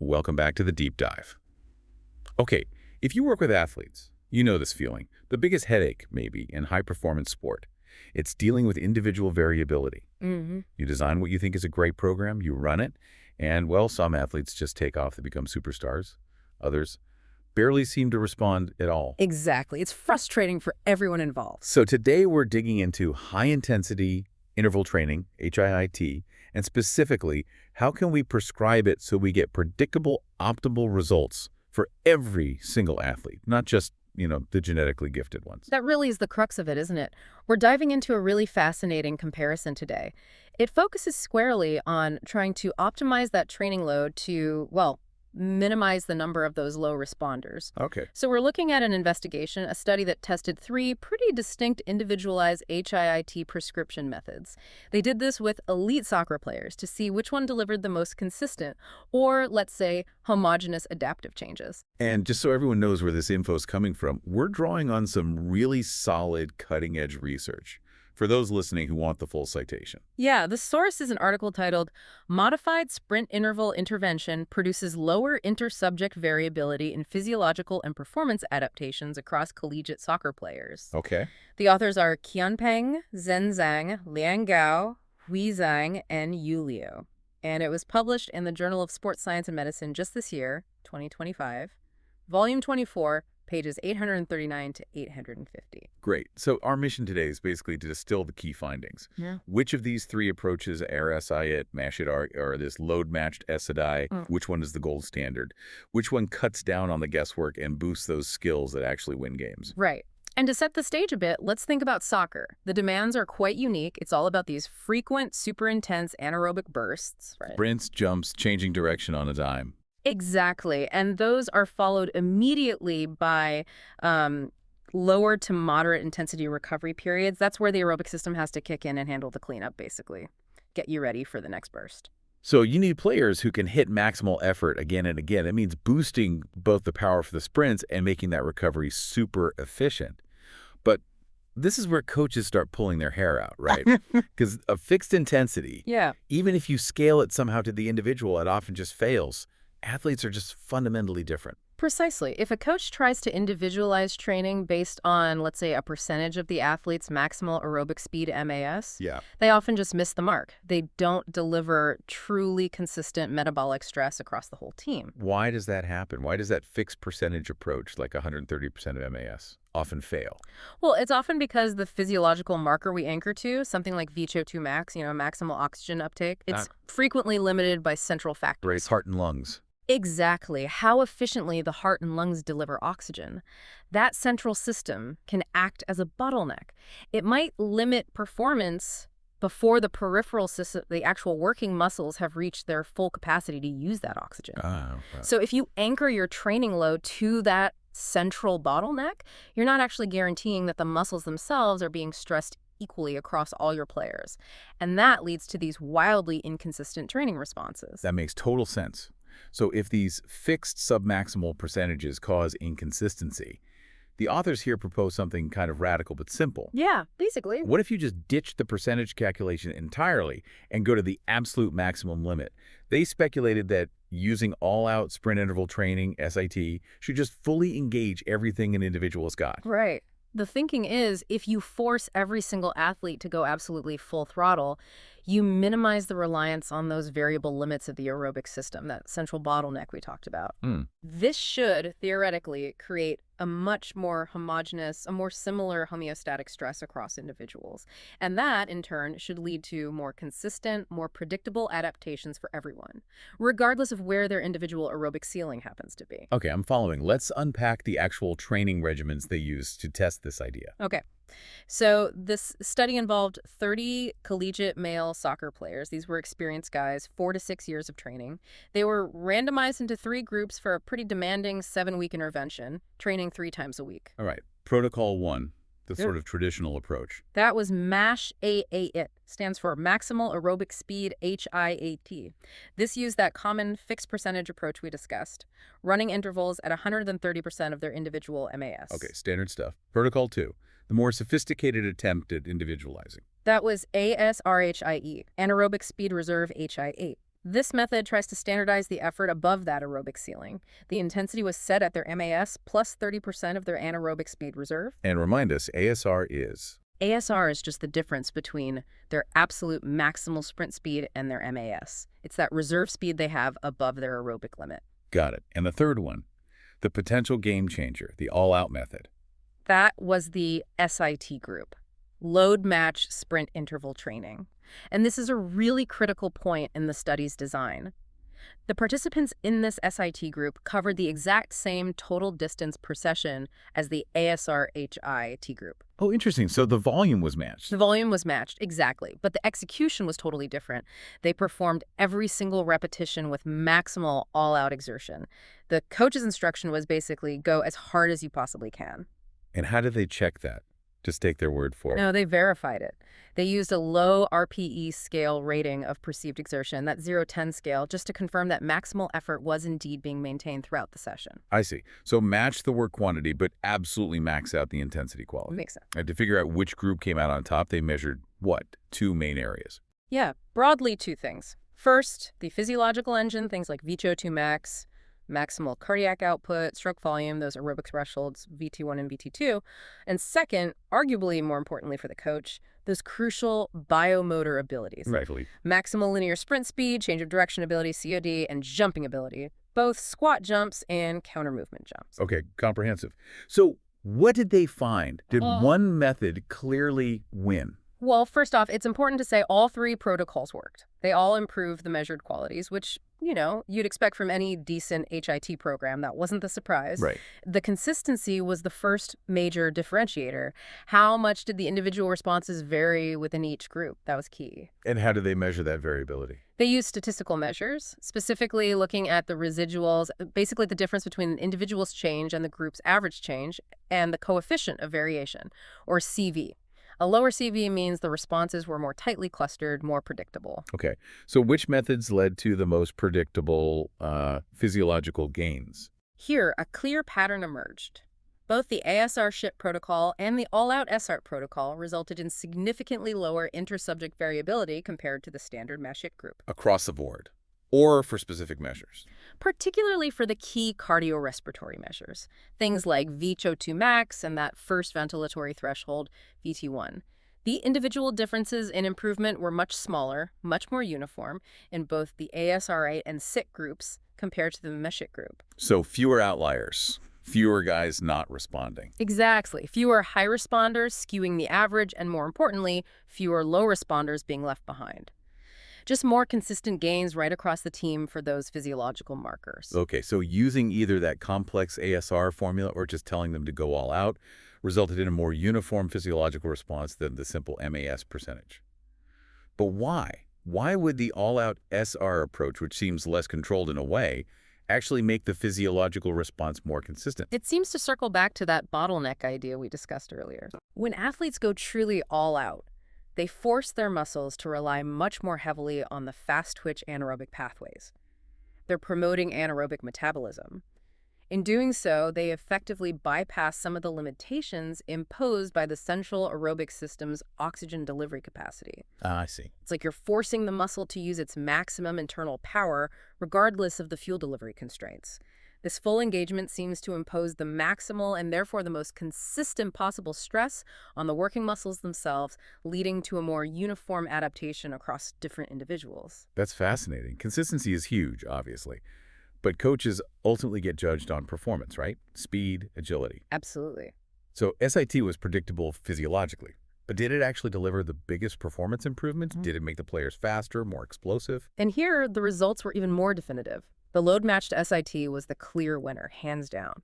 Welcome back to the deep dive. Okay, if you work with athletes, you know this feeling. The biggest headache, maybe, in high-performance sport. It's dealing with individual variability. You design what you think is a great program, you run it, and, well, some athletes just take off to become superstars. Others barely seem to respond at all. Exactly. It's frustrating for everyone involved. So today we're digging into high-intensity interval training, HIIT, and specifically, how can we prescribe it so we get predictable, optimal results for every single athlete, not just, the genetically gifted ones. That really is the crux of it, isn't it? We're diving into a really fascinating comparison today. It focuses squarely on trying to optimize that training load to, well, minimize the number of those low responders. Okay. So we're looking at an investigation, a study that tested 3 pretty distinct individualized HIIT prescription methods. They did this with elite soccer players to see which one delivered the most consistent, or let's say, homogeneous adaptive changes. And just so everyone knows where this info is coming from, we're drawing on some really solid cutting-edge research for those listening who want the full citation. Yeah, the source is an article titled Modified Sprint Interval Intervention Produces Lower Inter-Subject Variability in Physiological and Performance Adaptations Across Collegiate Soccer Players. Okay. The authors are Qian Peng, Zhen, Liang, Zhang, and Liu. And it was published in the Journal of Sports Science and Medicine just this year, 2025, Volume 24, pages 839 to 850. Great. So our mission today is basically to distill the key findings. Yeah. Which of these 3 approaches, RSI it, MASH it, or this load-matched SID, which one is the gold standard? Which one cuts down on the guesswork and boosts those skills that actually win games? Right. And to set the stage a bit, let's think about soccer. The demands are quite unique. It's all about these frequent, super intense anaerobic bursts, right? Sprints, jumps, changing direction on a dime. Exactly. And those are followed immediately by lower to moderate intensity recovery periods. That's where the aerobic system has to kick in and handle the cleanup, basically. Get you ready for the next burst. So you need players who can hit maximal effort again and again. That means boosting both the power for the sprints and making that recovery super efficient. But this is where coaches start pulling their hair out, right? Because a fixed intensity, even if you scale it somehow to the individual, it often just fails. Athletes are just fundamentally different. Precisely. If a coach tries to individualize training based on, let's say, a percentage of the athlete's maximal aerobic speed MAS, they often just miss the mark. They don't deliver truly consistent metabolic stress across the whole team. Why does that happen? Why does that fixed percentage approach, like 130% of MAS, often fail? Well, it's often because the physiological marker we anchor to, something like VO2 max, maximal oxygen uptake, it's frequently limited by central factors. Right, heart and lungs. Exactly. How efficiently the heart and lungs deliver oxygen. That central system can act as a bottleneck. It might limit performance before the peripheral system, the actual working muscles, have reached their full capacity to use that oxygen. So if you anchor your training load to that central bottleneck, you're not actually guaranteeing that the muscles themselves are being stressed equally across all your players. And that leads to these wildly inconsistent training responses. That makes total sense. So if these fixed submaximal percentages cause inconsistency, the authors here propose something kind of radical but simple. Yeah, basically. What if you just ditch the percentage calculation entirely and go to the absolute maximum limit? They speculated that using all-out sprint interval training, SIT, should just fully engage everything an individual has got. Right. The thinking is, if you force every single athlete to go absolutely full throttle, you minimize the reliance on those variable limits of the aerobic system, that central bottleneck we talked about. This should, theoretically, create a much more homogeneous, a more similar homeostatic stress across individuals. And that, in turn, should lead to more consistent, more predictable adaptations for everyone, regardless of where their individual aerobic ceiling happens to be. Okay, I'm following. Let's unpack the actual training regimens they use to test this idea. Okay. So this study involved 30 collegiate male soccer players. These were experienced guys, 4 to 6 years of training. They were randomized into 3 groups for a pretty demanding 7-week intervention, training 3 times a week. All right. Protocol 1, the sort of traditional approach. That was MASH-AAIT, stands for Maximal Aerobic Speed HIAT. This used that common fixed percentage approach we discussed, running intervals at 130% of their individual MAS. Okay, standard stuff. Protocol 2. The more sophisticated attempt at individualizing. That was ASRHIE, Anaerobic Speed Reserve HI8. This method tries to standardize the effort above that aerobic ceiling. The intensity was set at their MAS plus 30% of their anaerobic speed reserve. And remind us, ASR is? ASR is just the difference between their absolute maximal sprint speed and their MAS. It's that reserve speed they have above their aerobic limit. Got it. And the third one, the potential game changer, the all-out method. That was the SIT group, load match sprint interval training. And this is a really critical point in the study's design. The participants in this SIT group covered the exact same total distance per session as the ASR-HIT group. Oh, interesting. So the volume was matched. The volume was matched, exactly, but the execution was totally different. They performed every single repetition with maximal all-out exertion. The coach's instruction was basically go as hard as you possibly can. And how did they check that? Just take their word for it. No, they verified it. They used a low RPE scale rating of perceived exertion, that 0-10 scale, just to confirm that maximal effort was indeed being maintained throughout the session. I see. So match the work quantity, but absolutely max out the intensity quality. Makes sense. And to figure out which group came out on top, they measured what? 2 main areas. Yeah, broadly 2 things. First, the physiological engine, things like VO2 max, maximal cardiac output, stroke volume, those aerobic thresholds, VT1 and VT2. And second, arguably more importantly for the coach, those crucial biomotor abilities. Right, Philippe. Maximal linear sprint speed, change of direction ability, COD, and jumping ability, both squat jumps and counter movement jumps. Okay, comprehensive. So what did they find? Did one method clearly win? Well, first off, it's important to say all 3 protocols worked. They all improved the measured qualities, which, you'd expect from any decent HIT program. That wasn't the surprise. Right. The consistency was the first major differentiator. How much did the individual responses vary within each group? That was key. And how did they measure that variability? They used statistical measures, specifically looking at the residuals, basically the difference between an individual's change and the group's average change, and the coefficient of variation, or CV. A lower CV means the responses were more tightly clustered, more predictable. Okay. So which methods led to the most predictable physiological gains? Here, a clear pattern emerged. Both the ASR SHIP protocol and the all-out SART protocol resulted in significantly lower inter-subject variability compared to the standard MASH-HIT group. Across the board, or for specific measures? Particularly for the key cardiorespiratory measures, things like VO2 max and that first ventilatory threshold, VT1. The individual differences in improvement were much smaller, much more uniform in both the ASR8 and SIT groups compared to the MASH-HIT group. So fewer outliers, fewer guys not responding. Exactly. Fewer high responders skewing the average, and more importantly, fewer low responders being left behind. Just more consistent gains right across the team for those physiological markers. Okay, so using either that complex ASR formula or just telling them to go all out resulted in a more uniform physiological response than the simple MAS percentage. But why? Why would the all-out SR approach, which seems less controlled in a way, actually make the physiological response more consistent? It seems to circle back to that bottleneck idea we discussed earlier. When athletes go truly all out, they force their muscles to rely much more heavily on the fast-twitch anaerobic pathways. They're promoting anaerobic metabolism. In doing so, they effectively bypass some of the limitations imposed by the central aerobic system's oxygen delivery capacity. I see. It's like you're forcing the muscle to use its maximum internal power regardless of the fuel delivery constraints. This full engagement seems to impose the maximal and therefore the most consistent possible stress on the working muscles themselves, leading to a more uniform adaptation across different individuals. That's fascinating. Consistency is huge, obviously. But coaches ultimately get judged on performance, right? Speed, agility. Absolutely. So SIT was predictable physiologically. But did it actually deliver the biggest performance improvements? Did it make the players faster, more explosive? And here, the results were even more definitive. The load-matched SIT was the clear winner, hands down.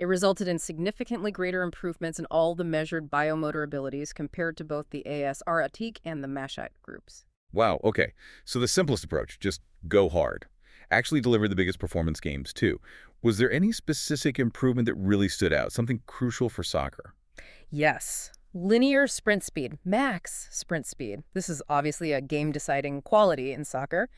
It resulted in significantly greater improvements in all the measured biomotor abilities compared to both the ASR-ATIC and the MASH-HIT groups. Wow, okay. So the simplest approach, just go hard, actually delivered the biggest performance gains too. Was there any specific improvement that really stood out, something crucial for soccer? Yes. Linear sprint speed, max sprint speed. This is obviously a game-deciding quality in soccer.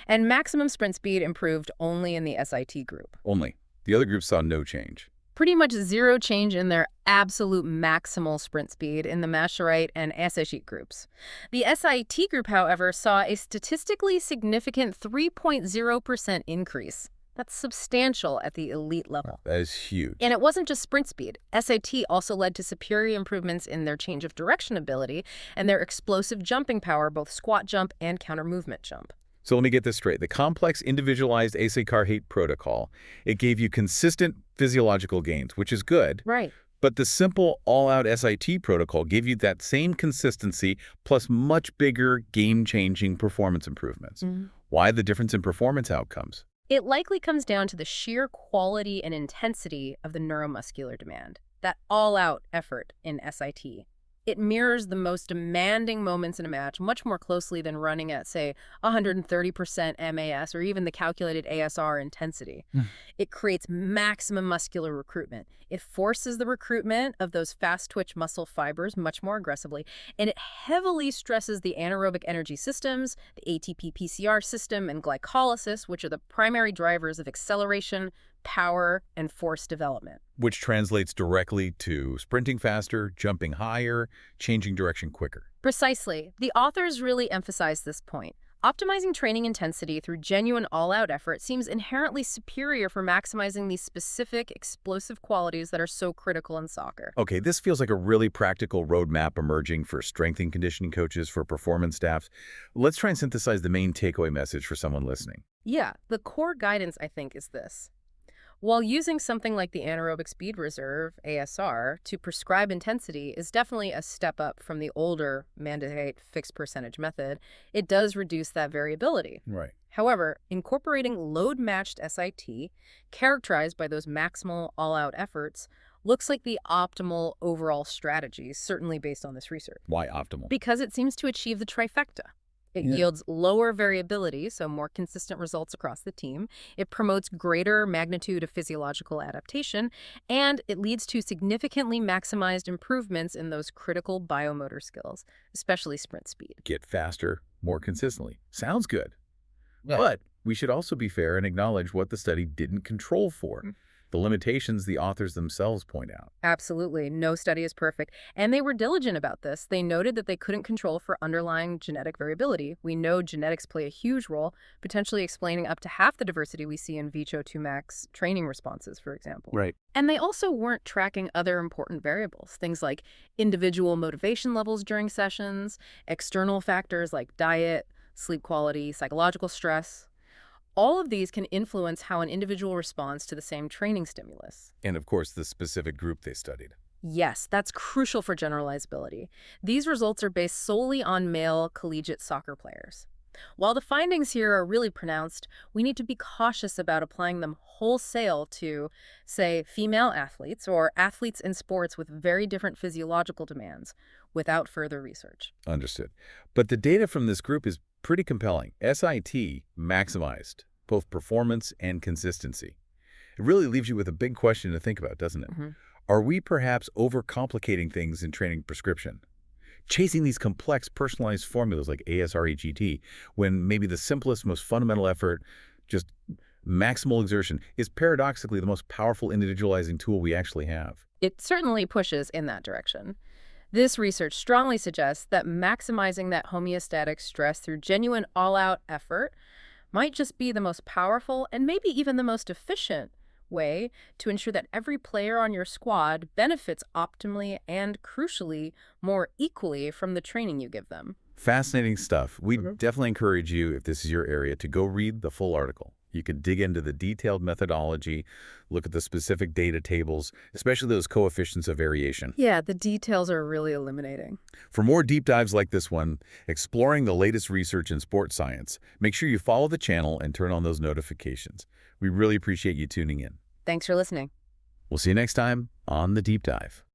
And maximum sprint speed improved only in the SIT group. Only. The other groups saw no change. Pretty much zero change in their absolute maximal sprint speed in the Mascherite and SIT groups. The SIT group, however, saw a statistically significant 3.0% increase. That's substantial at the elite level. That is huge. And it wasn't just sprint speed. SIT also led to superior improvements in their change of direction ability and their explosive jumping power, both squat jump and counter movement jump. So let me get this straight. The complex individualized ASA Carhate protocol, it gave you consistent physiological gains, which is good. Right. But the simple all-out SIT protocol gave you that same consistency plus much bigger game-changing performance improvements. Why the difference in performance outcomes? It likely comes down to the sheer quality and intensity of the neuromuscular demand, that all-out effort in SIT. It mirrors the most demanding moments in a match much more closely than running at, say, 130% MAS or even the calculated ASR intensity. It creates maximum muscular recruitment. It forces the recruitment of those fast-twitch muscle fibers much more aggressively, and it heavily stresses the anaerobic energy systems, the ATP-PCR system, and glycolysis, which are the primary drivers of acceleration, power, and force development. Which translates directly to sprinting faster, jumping higher, changing direction quicker. Precisely. The authors really emphasize this point. Optimizing training intensity through genuine all-out effort seems inherently superior for maximizing these specific explosive qualities that are so critical in soccer. Okay, this feels like a really practical roadmap emerging for strength and conditioning coaches, for performance staffs. Let's try and synthesize the main takeaway message for someone listening. Yeah, the core guidance, I think, is this. While using something like the anaerobic speed reserve, ASR, to prescribe intensity is definitely a step up from the older mandate fixed percentage method, it does reduce that variability. Right. However, incorporating load-matched SIT, characterized by those maximal all-out efforts, looks like the optimal overall strategy, certainly based on this research. Why optimal? Because it seems to achieve the trifecta. It yields lower variability, so more consistent results across the team. It promotes greater magnitude of physiological adaptation, and it leads to significantly maximized improvements in those critical biomotor skills, especially sprint speed. Get faster, more consistently. Sounds good. Yeah. But we should also be fair and acknowledge what the study didn't control for. The limitations the authors themselves point out. Absolutely. No study is perfect. And they were diligent about this. They noted that they couldn't control for underlying genetic variability. We know genetics play a huge role, potentially explaining up to half the diversity we see in VCHO2 max training responses, for example. Right. And they also weren't tracking other important variables, things like individual motivation levels during sessions, external factors like diet, sleep quality, psychological stress. All of these can influence how an individual responds to the same training stimulus. And of course, the specific group they studied. Yes, that's crucial for generalizability. These results are based solely on male collegiate soccer players. While the findings here are really pronounced, we need to be cautious about applying them wholesale to, say, female athletes or athletes in sports with very different physiological demands without further research. Understood. But the data from this group is pretty compelling. SIT maximized both performance and consistency. It really leaves you with a big question to think about, doesn't it? Are we perhaps overcomplicating things in training prescription? Chasing these complex personalized formulas like ASREGT when maybe the simplest, most fundamental effort, just maximal exertion, is paradoxically the most powerful individualizing tool we actually have. It certainly pushes in that direction. This research strongly suggests that maximizing that homeostatic stress through genuine all-out effort might just be the most powerful and maybe even the most efficient way to ensure that every player on your squad benefits optimally and, crucially, more equally from the training you give them. Fascinating stuff. We definitely encourage you, if this is your area, to go read the full article. You could dig into the detailed methodology, look at the specific data tables, especially those coefficients of variation. Yeah, the details are really illuminating. For more deep dives like this one, exploring the latest research in sports science, make sure you follow the channel and turn on those notifications. We really appreciate you tuning in. Thanks for listening. We'll see you next time on The Deep Dive.